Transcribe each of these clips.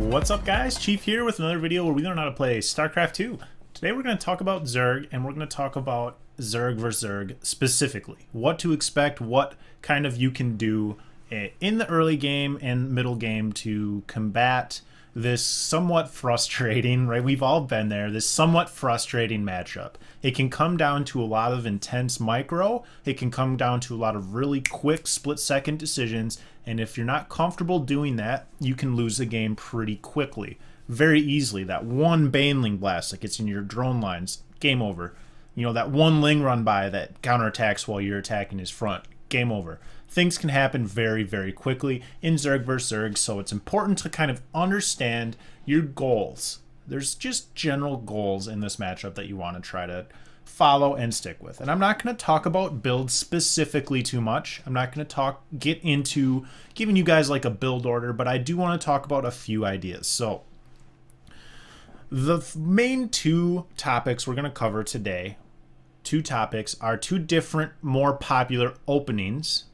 What's up, guys? Chief here with another video where we learn how to play Starcraft 2. Today we're going to talk about Zerg, and we're going to talk about Zerg vs. Zerg specifically. What to expect, what kind of you can do in the early game and middle game to combat this somewhat frustrating, right? We've all been there, this somewhat frustrating matchup. It can come down to a lot of intense micro, it can come down to a lot of really quick split-second decisions, and if you're not comfortable doing that, you can lose the game pretty quickly. Very easily. That one Baneling blast that gets in your drone lines, game over. You know, that one Ling run by that counterattacks while you're attacking his front, game over. Things can happen very, very quickly in Zerg vs. Zerg, so it's important to kind of understand your goals. There's just general goals in this matchup that you want to try to follow and stick with. And I'm not going to talk about builds specifically too much. I'm not going to get into giving you guys like a build order, but I do want to talk about a few ideas. So the main two topics we're going to cover today, are two different, more popular openings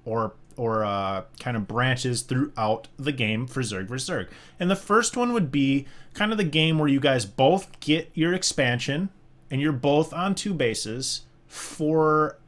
or kind of branches throughout the game for Zerg vs. Zerg. And the first one would be kind of the game where you guys both get your expansion and you're both on two bases for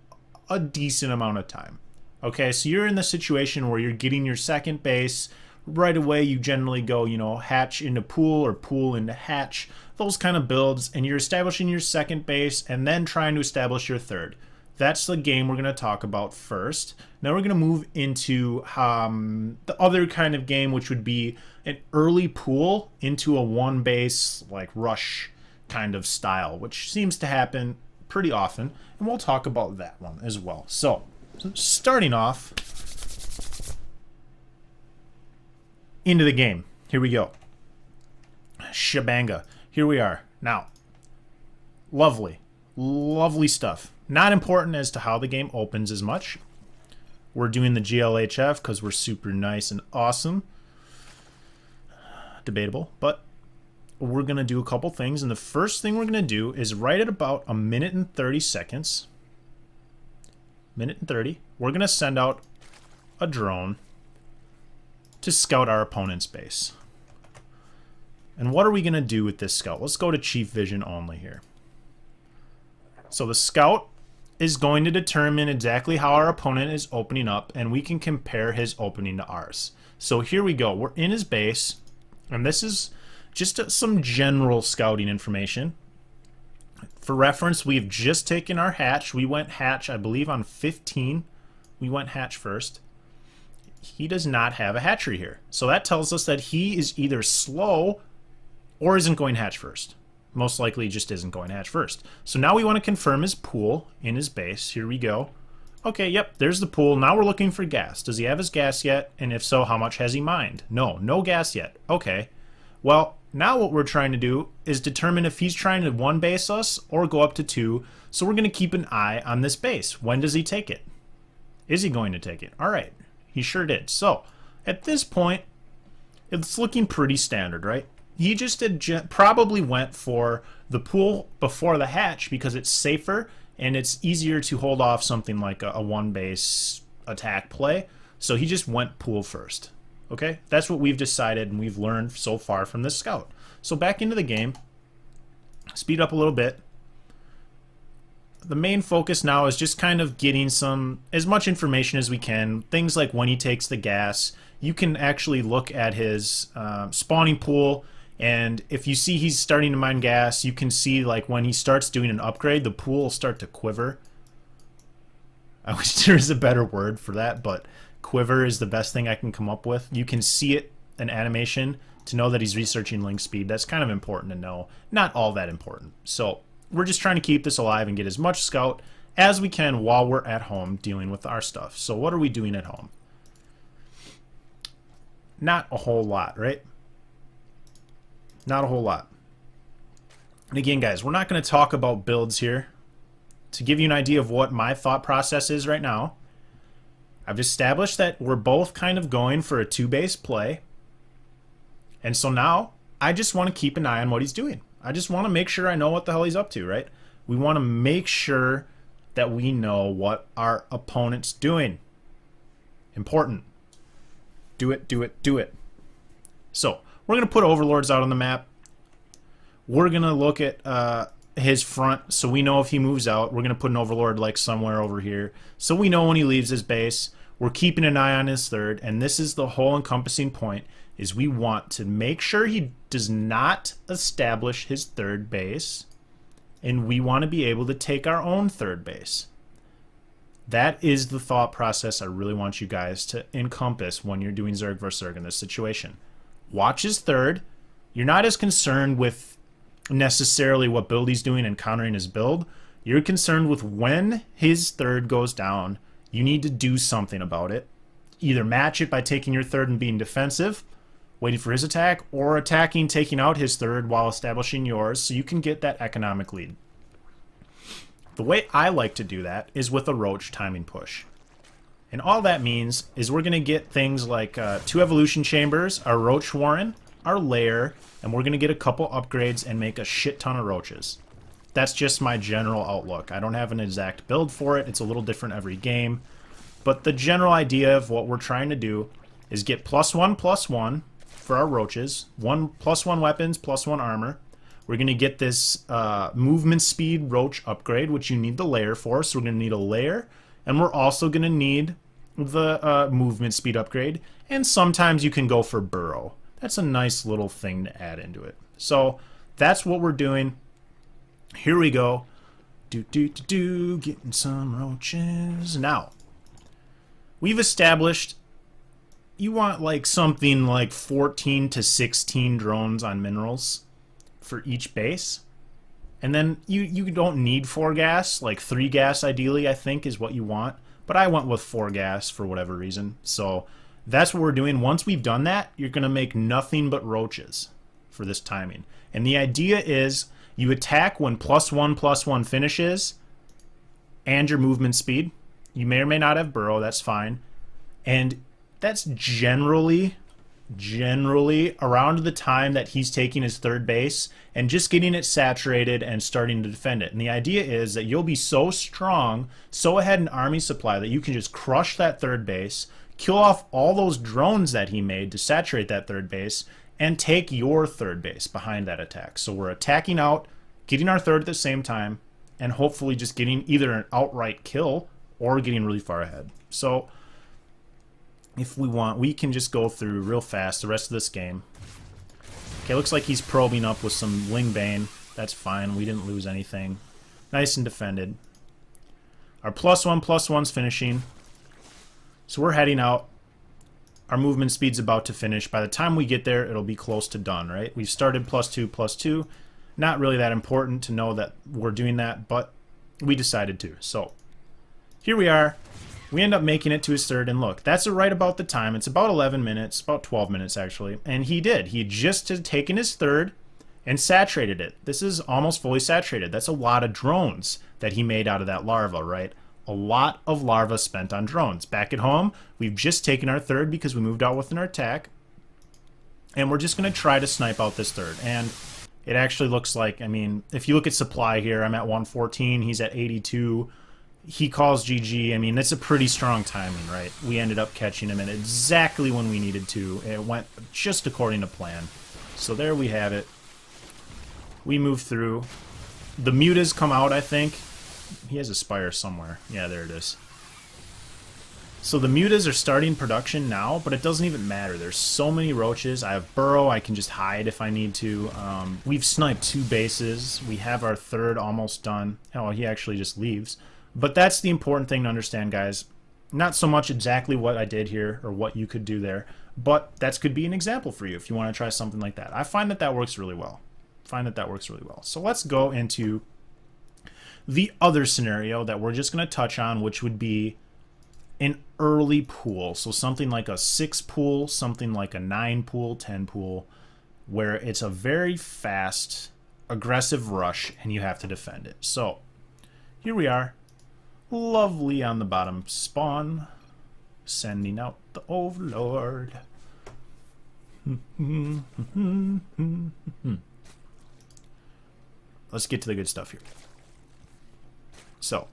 a decent amount of time. Okay, so you're in the situation where you're getting your second base. Right away, you generally go, you know, hatch into pool or pool into hatch, those kind of builds, and you're establishing your second base and then trying to establish your third. That's the game we're going to talk about first. Now we're going to move into the other kind of game, which would be an early pool into a one base, like rush kind of style, which seems to happen pretty often, and we'll talk about that one as well. So starting off into the game, here we go. Shabanga, here we are. Now, lovely stuff. Not important as to how the game opens as much. We're doing the GLHF because we're super nice and awesome. Debatable, but we're going to do a couple things, and the first thing we're going to do is right at about a minute and 30 seconds, we're going to send out a drone to scout our opponent's base. And what are we going to do with this scout? Let's go to Chief Vision only here. So the scout is going to determine exactly how our opponent is opening up, and we can compare his opening to ours. So here we go. We're in his base, and this is just some general scouting information. For reference, we've just taken our hatch. We went hatch, I believe, on 15. We went hatch first. He does not have a hatchery here. So that tells us that he is either slow or isn't going hatch first. Most likely just isn't going hatch first. So now we want to confirm his pool in his base. Here we go. Okay, yep, there's the pool. Now we're looking for gas. Does he have his gas yet? And if so, how much has he mined? No gas yet. Okay. Well, now what we're trying to do is determine if he's trying to one base us or go up to two. So we're going to keep an eye on this base. When does he take it? Is he going to take it? All right. He sure did. So at this point, it's looking pretty standard, right? He just probably went for the pool before the hatch because it's safer and it's easier to hold off something like a one base attack play. So he just went pool first. Okay, that's what we've decided and we've learned so far from this scout. So back into the game, speed up a little bit. The main focus now is just kind of getting as much information as we can. Things like when he takes the gas. You can actually look at his spawning pool, and if you see he's starting to mine gas, you can see like when he starts doing an upgrade, the pool will start to quiver. I wish there was a better word for that, but quiver is the best thing I can come up with. You can see it, an animation, to know that he's researching link speed. That's kind of important to know. Not all that important. So we're just trying to keep this alive and get as much scout as we can while we're at home dealing with our stuff. So what are we doing at home? Not a whole lot, right? Not a whole lot. And again, guys, we're not going to talk about builds here. To give you an idea of what my thought process is right now, I've established that we're both kind of going for a two-base play. And so now I just want to keep an eye on what he's doing. I just want to make sure I know what the hell he's up to, right? We want to make sure that we know what our opponent's doing. Important. Do it, do it, do it. So We're going to put overlords out on the map. We're going to look at his front, so we know if he moves out. We're going to put an overlord like somewhere over here, so we know when he leaves his base. We're keeping an eye on his third, and this is the whole encompassing point, is we want to make sure he does not establish his third base, and we want to be able to take our own third base. That is the thought process I really want you guys to encompass when you're doing Zerg vs. Zerg in this situation. Watch his third. You're not as concerned with necessarily what build he's doing and countering his build. You're concerned with when his third goes down, you need to do something about it. Either match it by taking your third and being defensive, waiting for his attack, or attacking, taking out his third while establishing yours so you can get that economic lead. The way I like to do that is with a roach timing push. And all that means is we're going to get things like 2 evolution chambers, our roach warren, our lair, and we're going to get a couple upgrades and make a shit ton of roaches. That's just my general outlook. I don't have an exact build for it. It's a little different every game. But the general idea of what we're trying to do is get +1/+1 for our roaches, +1 weapons, +1 armor. We're going to get this movement speed roach upgrade, which you need the lair for. So we're going to need a lair, and we're also going to need the movement speed upgrade. And sometimes you can go for burrow. That's a nice little thing to add into it. So that's what we're doing. Here we go. Getting some roaches. Now, we've established you want like something like 14 to 16 drones on minerals for each base. And then you don't need 4 gas, like 3 gas ideally I think is what you want. But I went with 4 gas for whatever reason. So that's what we're doing. Once we've done that, you're going to make nothing but roaches for this timing. And the idea is you attack when +1/+1 finishes and your movement speed. You may or may not have burrow, that's fine. And that's generally around the time that he's taking his third base and just getting it saturated and starting to defend it. And the idea is that you'll be so strong, so ahead in army supply that you can just crush that third base, kill off all those drones that he made to saturate that third base, and take your third base behind that attack. So we're attacking out, getting our third at the same time, and hopefully just getting either an outright kill or getting really far ahead. So if we want, we can just go through real fast the rest of this game. Okay, looks like he's probing up with some Lingbane. That's fine. We didn't lose anything. Nice and defended. Our +1/+1's finishing. So we're heading out. Our movement speed's about to finish. By the time we get there, it'll be close to done, right? We've started +2/+2. Not really that important to know that we're doing that, but we decided to. So here we are. We end up making it to his third, and look, that's right about the time. It's about 11 minutes, about 12 minutes actually, and he did. He just had taken his third and saturated it. This is almost fully saturated. That's a lot of drones that he made out of that larva, right? A lot of larva spent on drones. Back at home, we've just taken our third because we moved out with an attack, and we're just going to try to snipe out this third. And it actually looks like, I mean, if you look at supply here, I'm at 114, he's at 82. He calls GG. I mean, that's a pretty strong timing, right? We ended up catching him in exactly when we needed to. It went just according to plan. So there we have it. We move through. The mutas come out, I think. He has a spire somewhere. Yeah, there it is. So the mutas are starting production now, but it doesn't even matter. There's so many roaches. I have burrow. I can just hide if I need to. We've sniped 2 bases. We have our third almost done. Oh, he actually just leaves. But that's the important thing to understand, guys. Not so much exactly what I did here or what you could do there, but that could be an example for you if you want to try something like that. I find that that works really well. So let's go into the other scenario that we're just going to touch on, which would be an early pool. So something like a 6 pool, something like a 9 pool, 10 pool, where it's a very fast, aggressive rush and you have to defend it. So here we are. Lovely on the bottom spawn. Sending out the overlord. Let's get to the good stuff here. So,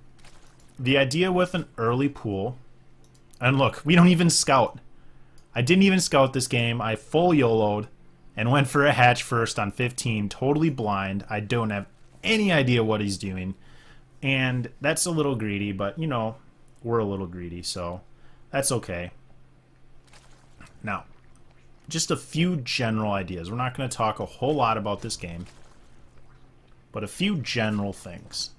the idea with an early pool, and look, we don't even scout. I didn't even scout this game. I full YOLO'd. and went for a hatch first on 15, totally blind. I don't have any idea what he's doing. And that's a little greedy, but, you know, we're a little greedy, so that's okay. Now, just a few general ideas. We're not going to talk a whole lot about this game, but a few general things.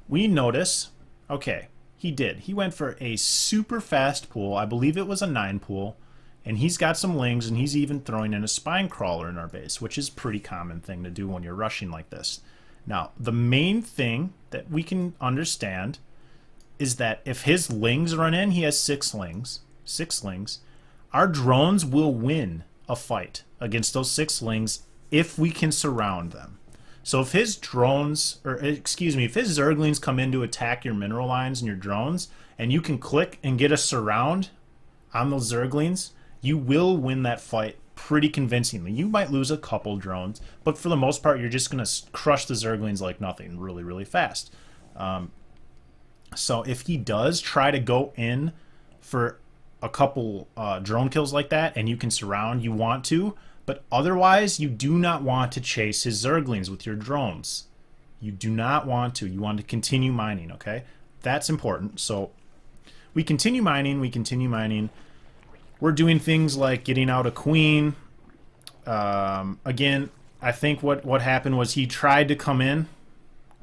We notice, okay, he did. He went for a super fast pool. I believe it was a 9 pool. And he's got some lings, and he's even throwing in a spine crawler in our base, which is a pretty common thing to do when you're rushing like this. Now, the main thing that we can understand is that if his lings run in, he has 6 lings. 6 lings. Our drones will win a fight against those 6 lings if we can surround them. So if his drones, or excuse me, if his Zerglings come in to attack your mineral lines and your drones, and you can click and get a surround on those Zerglings, you will win that fight pretty convincingly. You might lose a couple drones, but for the most part, you're just going to crush the Zerglings like nothing really, really fast. So if he does try to go in for a couple drone kills like that, and you can surround, you want to, but otherwise, you do not want to chase his Zerglings with your drones. You do not want to. You want to continue mining, okay? That's important. So we continue mining, we continue mining. We're doing things like getting out a queen. Again, I think what happened was he tried to come in.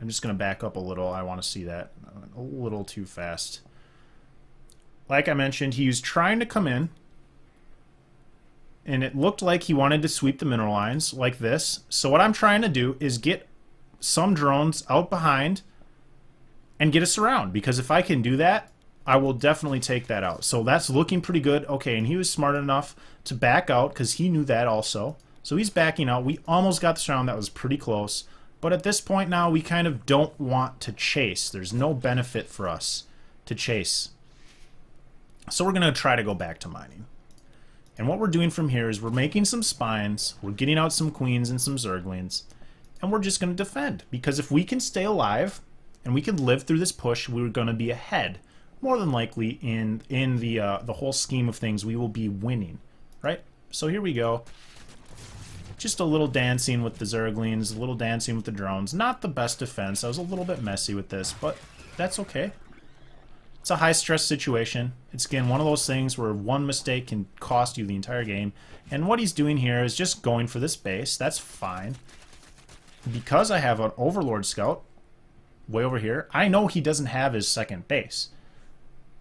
I'm just going to back up a little. I want to see that. A little too fast. Like I mentioned, he was trying to come in. And it looked like he wanted to sweep the mineral lines like this. So what I'm trying to do is get some drones out behind and get a surround. Because if I can do that, I will definitely take that out. So that's looking pretty good. Okay, and he was smart enough to back out because he knew that also. So he's backing out. We almost got the surround. That was pretty close. But at this point now, we kind of don't want to chase. There's no benefit for us to chase. So we're going to try to go back to mining. And what we're doing from here is we're making some spines, we're getting out some queens and some Zerglings, and we're just going to defend. Because if we can stay alive and we can live through this push, we're going to be ahead. More than likely, in the whole scheme of things, we will be winning, right? So here we go. Just a little dancing with the Zerglings, a little dancing with the drones. Not the best defense. I was a little bit messy with this, but that's okay. It's a high-stress situation. It's, again, one of those things where one mistake can cost you the entire game. And what he's doing here is just going for this base. That's fine. Because I have an Overlord Scout way over here, I know he doesn't have his second base.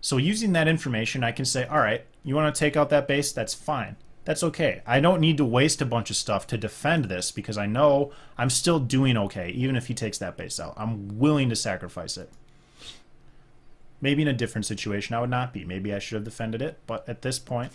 So using that information, I can say, all right, you want to take out that base? That's fine. That's okay. I don't need to waste a bunch of stuff to defend this because I know I'm still doing okay, even if he takes that base out. I'm willing to sacrifice it. Maybe in a different situation I would not be. Maybe I should have defended it, but at this point,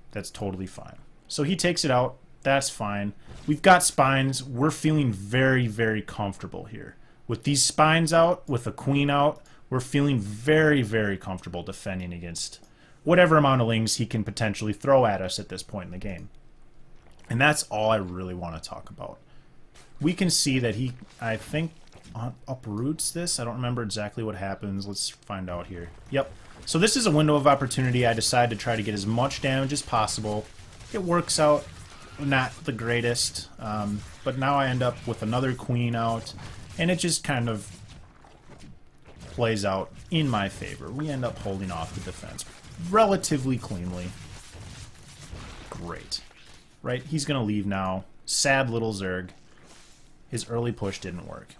that's totally fine. So he takes it out. That's fine. We've got spines. We're feeling very, very comfortable here. With these spines out, with a queen out, we're feeling very, very comfortable defending against whatever amount of lings he can potentially throw at us at this point in the game. And that's all I really want to talk about. We can see that he, I think, uproots this. I don't remember exactly what happens. Let's find out here. Yep. So this is a window of opportunity. I decide to try to get as much damage as possible. It works out not the greatest, but now I end up with another queen out, and it just kind of plays out in my favor. We end up holding off the defense relatively cleanly. Great. Right? He's going to leave now. Sad little Zerg. His early push didn't work.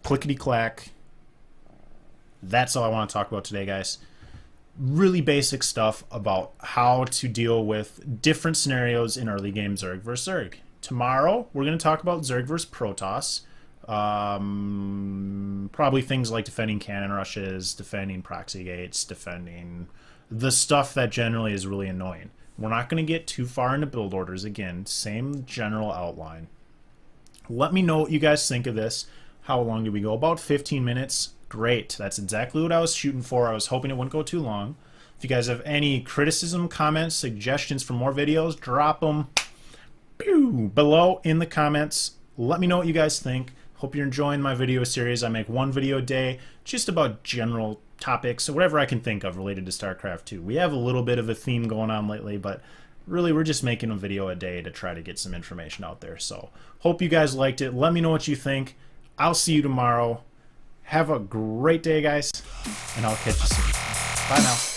Clickety-clack. That's all I want to talk about today, guys. Really basic stuff about how to deal with different scenarios in early game Zerg versus Zerg. Tomorrow, we're going to talk about Zerg versus Protoss. Probably things like defending cannon rushes, defending proxy gates, defending the stuff that generally is really annoying. We're not going to get too far into build orders. Again, same general outline. Let me know what you guys think of this. How long did we go? About 15 minutes. Great. That's exactly what I was shooting for. I was hoping it wouldn't go too long. If you guys have any criticism, comments, suggestions for more videos, drop them below in the comments. Let me know what you guys think. Hope you're enjoying my video series. I make one video a day just about general topics, or whatever I can think of related to StarCraft 2. We have a little bit of a theme going on lately, but really we're just making a video a day to try to get some information out there. So hope you guys liked it. Let me know what you think. I'll see you tomorrow. Have a great day, guys, and I'll catch you soon. Bye now.